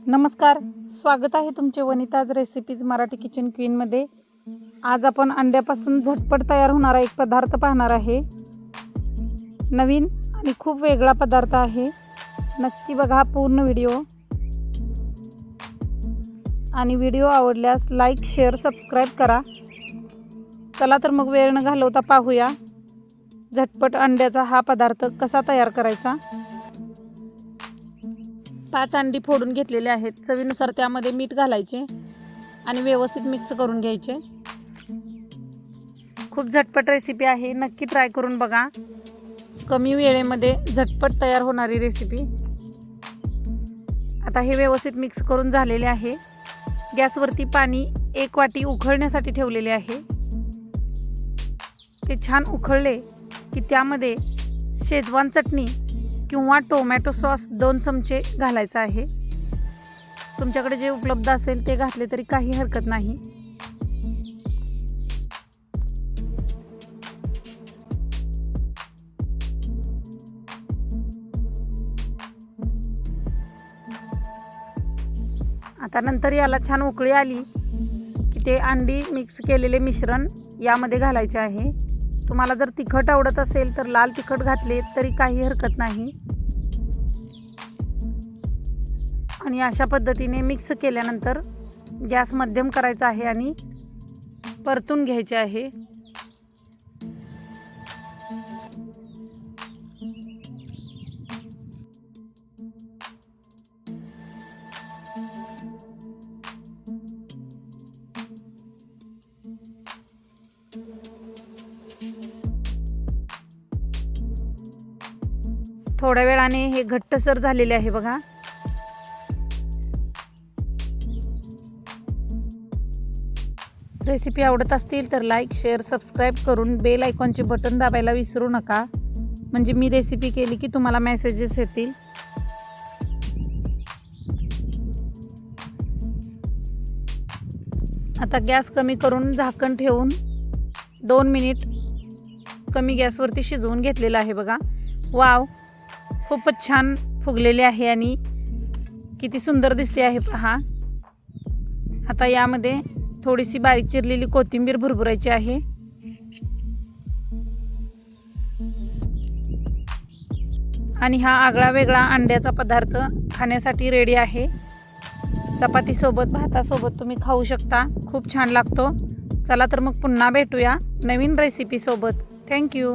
नमस्कार, स्वागत आहे तुमचे Vanita's recipes Marathi kitchen queen मध्ये। आज आपण अंड्यापासून झटपट तयार होणारा एक पदार्थ पाहणार आहे। नवीन आणि खूप वेगळा पदार्थ आहे। नक्की बघा पूर्ण व्हिडिओ आणि व्हिडिओ आवडल्यास लाईक, शेअर, सबस्क्राइब करा। चला तर मग वेळ न घालवता पाहूया झटपट अंड्याचा हा पदार्थ कसा तयार करायचा। 5 अंडी फोडून घेतलेले आहेत। चवीनुसार त्यामध्ये मीठ घालायचे आणि व्यवस्थित मिक्स करून घ्यायचे। खूप झटपट रेसिपी आहे, नक्की ट्राय करून बघा। कमी वेळेमध्ये झटपट तयार होणारी रेसिपी। आता हे व्यवस्थित मिक्स करून झालेले आहे। गॅसवरती पाणी 1 वाटी उकळण्यासाठी ठेवलेले आहे। ते छान उकळले की त्यामध्ये शेजवान चटणी किंवा टोमॅटो सॉस 2 चमचे घालायचा आहे। तुमच्याकडे जे उपलब्ध असेल ते घातले तरी काही हरकत नाही। आता नंतर याला छान उकळी आली की ते अंडी मिक्स केलेले मिश्रण यामध्ये घालायचे आहे। तुम्हाला जर तिखट आवडत असेल तर लाल तिखट घातले तरी काही हरकत नाही। आणि अशा पद्धतीने मिक्स केल्यानंतर गॅस मध्यम करायचा आहे आणि परतून घ्यायचे आहे। थोड्या वेळाने हे घट्टसर झालेले आहे बघा। रेसिपी आवडत असतील तर लाईक, शेअर, सबस्क्राइब करून बेल आयकॉनचे बटन दाबायला विसरू नका, म्हणजे मी रेसिपी केली की तुम्हाला मेसेजेस येतील। आता गॅस कमी करून झाकण ठेवून 2 मिनिट कमी गॅसवरती शिजवून घेतलेला आहे बघा। वाव, खूपच छान फुगलेले आहे आणि किती सुंदर दिसते आहे पहा। आता यामध्ये थोडीशी बारीक चिरलेली कोथिंबीर भुरभुरायची आहे। आणि हा आगळा वेगळा अंड्याचा पदार्थ खाण्यासाठी रेडी आहे। चपाती सोबत, भातासोबत तुम्ही खाऊ शकता, खूप छान लागतो। चला तर मग पुन्हा भेटूया नवीन रेसिपी सोबत। Thank you.